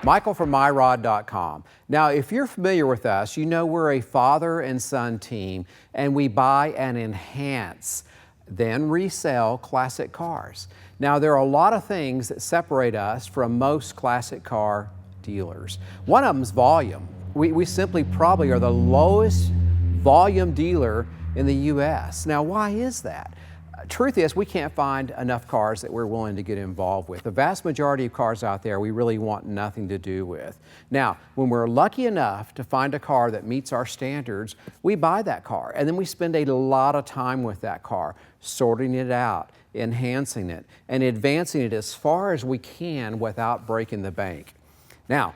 Michael from MyRod.com. Now, if you're familiar with us, you know we're a father and son team, and we buy and enhance, then resell classic cars. Now, there are a lot of things that separate us from most classic car dealers. One of them is volume. We simply probably are the lowest volume dealer in the U.S. Now, why is that? Truth is, we can't find enough cars that we're willing to get involved with. The vast majority of cars out there we really want nothing to do with. Now, when we're lucky enough to find a car that meets our standards, we buy that car, and then we spend a lot of time with that car, sorting it out, enhancing it, and advancing it as far as we can without breaking the bank. Now,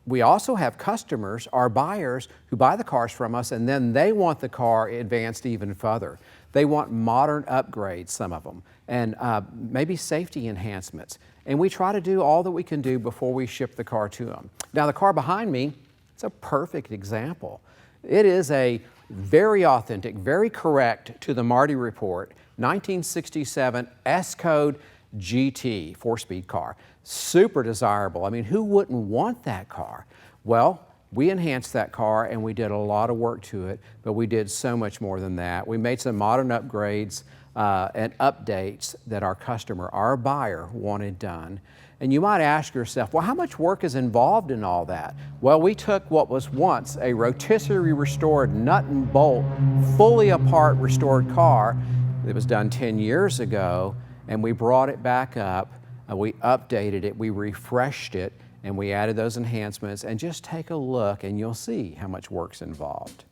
we also have customers, our buyers, who buy the cars from us, and then they want the car advanced even further. They want modern upgrades, some of them, and maybe safety enhancements. And we try to do all that we can do before we ship the car to them. Now, the car behind me, it's a perfect example. It is a very authentic, very correct to the Marty report, 1967 S-Code GT 4-speed car. Super desirable. I mean, who wouldn't want that car? Well, we enhanced that car and we did a lot of work to it, but we did so much more than that. We made some modern upgrades and updates that our customer, our buyer, wanted done. And you might ask yourself, well, how much work is involved in all that? Well, we took what was once a rotisserie restored nut and bolt, fully apart restored car that was done 10 years ago, and we brought it back up, we updated it, we refreshed it, and we added those enhancements. And just take a look and you'll see how much work's involved.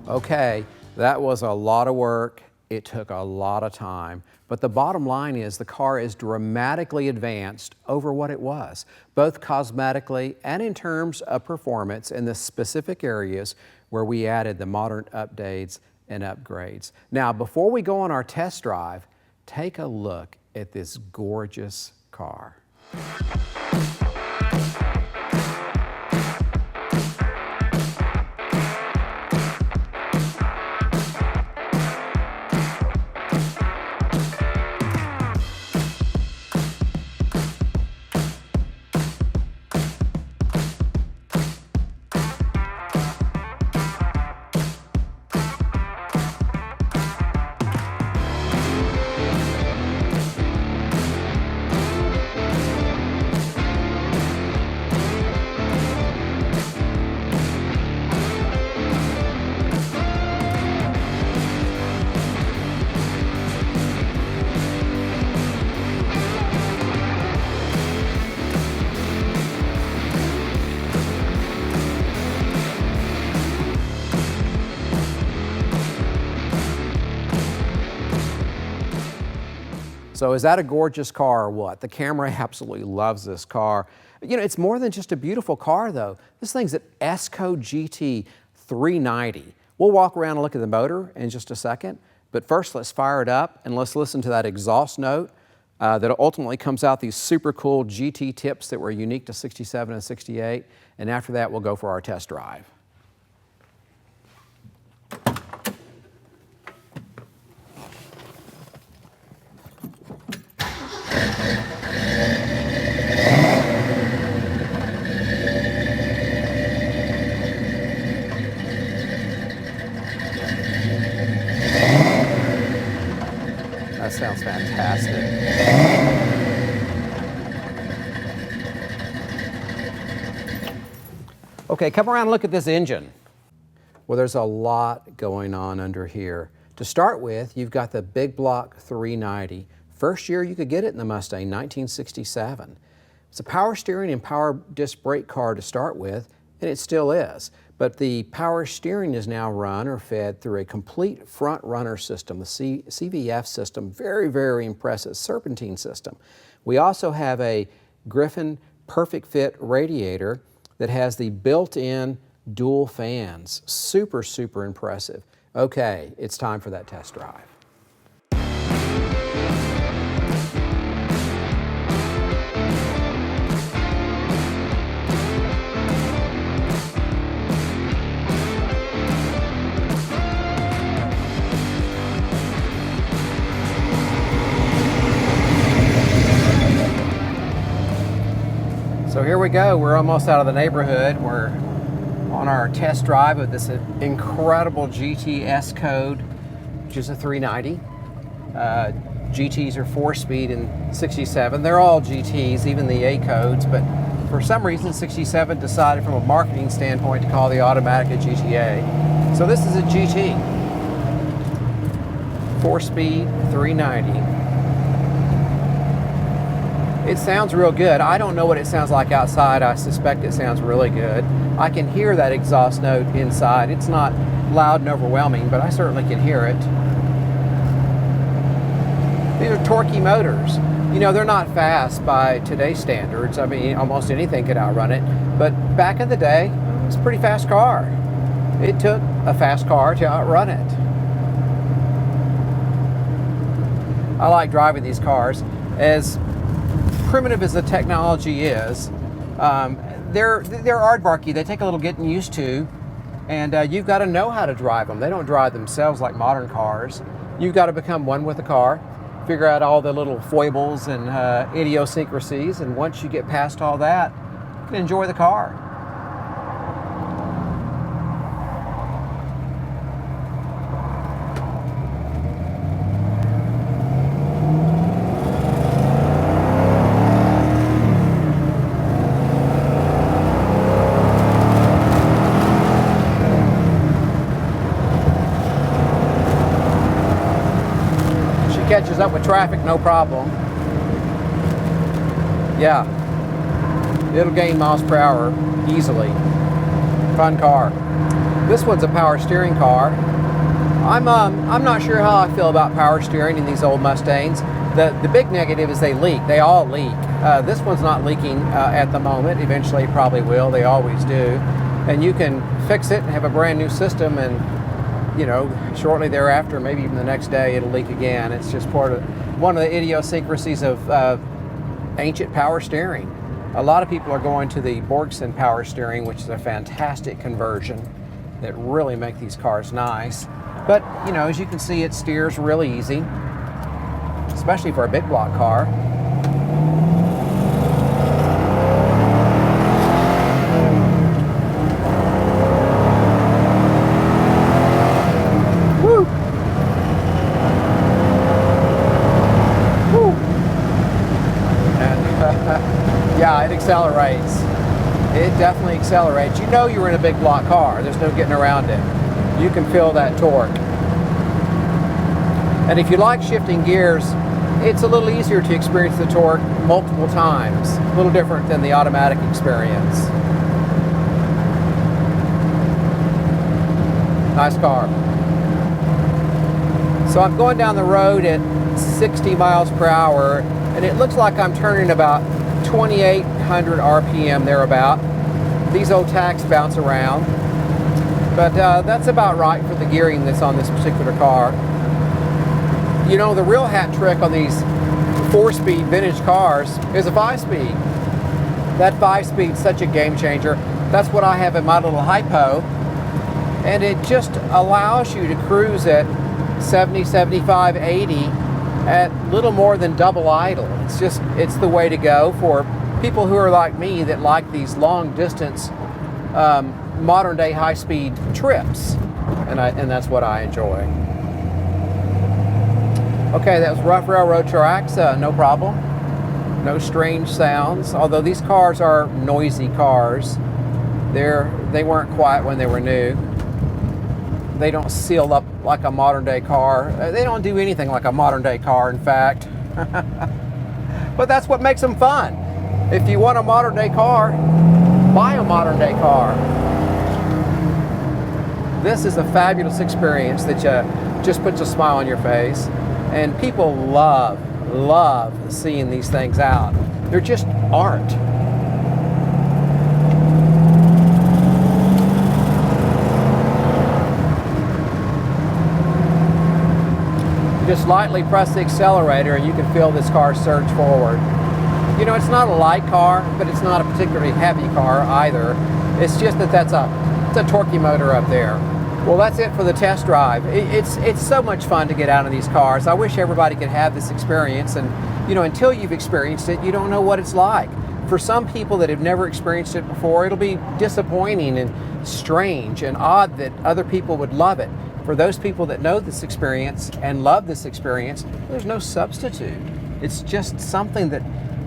Okay, that was a lot of work. It took a lot of time. But the bottom line is the car is dramatically advanced over what it was, both cosmetically and in terms of performance in the specific areas where we added the modern updates and upgrades. Now, before we go on our test drive, take a look at this gorgeous car. So is that a gorgeous car or what? The camera absolutely loves this car. You know, it's more than just a beautiful car though. This thing's an S-Code GT 390. We'll walk around and look at the motor in just a second, but first let's fire it up and let's listen to that exhaust note that ultimately comes out these super cool GT tips that were unique to 67 and 68. And after that, we'll go for our test drive. That sounds fantastic. Okay, come around and look at this engine. Well, there's a lot going on under here. To start with, you've got the big block 390. First year you could get it in the Mustang, 1967. It's a power steering and power disc brake car to start with, and it still is. But the power steering is now run or fed through a complete front runner system, the CVF system, very, very impressive serpentine system. We also have a Griffin Perfect Fit radiator that has the built-in dual fans. Super, super impressive. Okay, it's time for that test drive. So here we go. We're almost out of the neighborhood. We're on our test drive of this incredible GT code, which is a 390. GTs are 4-speed and 67. They're all GTs, even the A codes, but for some reason 67 decided from a marketing standpoint to call the automatic a GTA. So this is a GT. 4-speed, 390. It sounds real good. I don't know what it sounds like outside. I suspect it sounds really good. I can hear that exhaust note inside. It's not loud and overwhelming, but I certainly can hear it. These are torquey motors. You know, they're not fast by today's standards. I mean, almost anything could outrun it. But back in the day, it was a pretty fast car. It took a fast car to outrun it. I like driving these cars. As primitive as the technology is, they're aardvarky. They take a little getting used to, and you've got to know how to drive them. They don't drive themselves like modern cars. You've got to become one with the car, figure out all the little foibles and idiosyncrasies, and once you get past all that, you can enjoy the car. Catches up with traffic, no problem. Yeah, it'll gain miles per hour easily. Fun car. This one's a power steering car. I'm not sure how I feel about power steering in these old Mustangs. The big negative is they leak. They all leak. This one's not leaking at the moment. Eventually it probably will. They always do. And you can fix it and have a brand new system, and you know, shortly thereafter, maybe even the next day, it'll leak again. It's just part of one of the idiosyncrasies of ancient power steering. A lot of people are going to the Borgson power steering, which is a fantastic conversion that really make these cars nice. But, you know, as you can see, it steers really easy, especially for a big block car. Yeah, it accelerates. It definitely accelerates. You know you're in a big block car. There's no getting around it. You can feel that torque. And if you like shifting gears, it's a little easier to experience the torque multiple times. A little different than the automatic experience. Nice car. So I'm going down the road at 60 miles per hour, and it looks like I'm turning about 2,800 RPM thereabout. These old tacks bounce around, but that's about right for the gearing that's on this particular car. You know, the real hat trick on these 4-speed vintage cars is a 5-speed. That 5-speed is such a game changer. That's what I have in my little hypo, and it just allows you to cruise at 70, 75, 80 at little more than double idle. It's the way to go for people who are like me that like these long distance modern day high speed trips, and that's what I enjoy. Okay, that was rough railroad tracks, no problem. No strange sounds, although these cars are noisy cars. They weren't quiet when they were new. They don't seal up like a modern day car. They don't do anything like a modern day car, in fact. But that's what makes them fun. if you want a modern day car, buy a modern day car. This is a fabulous experience that just puts a smile on your face. And people love seeing these things out. They're just art. Just lightly press the accelerator and you can feel this car surge forward. You know, it's not a light car, but it's not a particularly heavy car either. It's just that it's a torquey motor up there. Well, that's it for the test drive. It's so much fun to get out in these cars. I wish everybody could have this experience, and you know, until you've experienced it, you don't know what it's like. For some people that have never experienced it before, it'll be disappointing and strange and odd that other people would love it. For those people that know this experience and love this experience, there's no substitute. It's just something that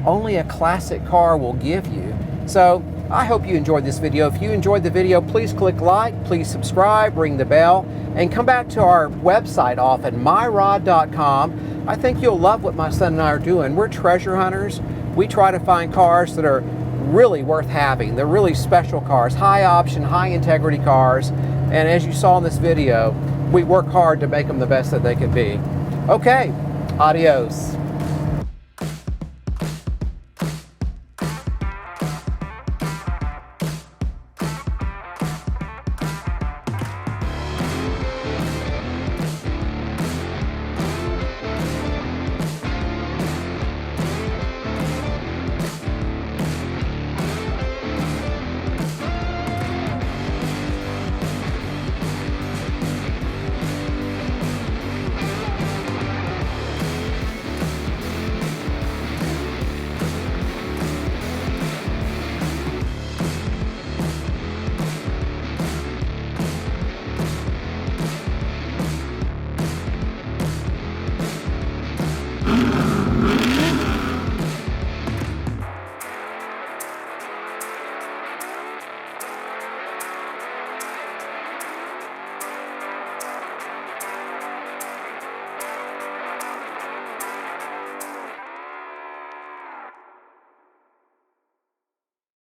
only a classic car will give you. So I hope you enjoyed this video. If you enjoyed the video, please click like, please subscribe, ring the bell, and come back to our website off at myrod.com. I think you'll love what my son and I are doing. We're treasure hunters. We try to find cars that are really worth having. They're really special cars, high option, high integrity cars. And as you saw in this video, we work hard to make them the best that they can be. Okay, adios.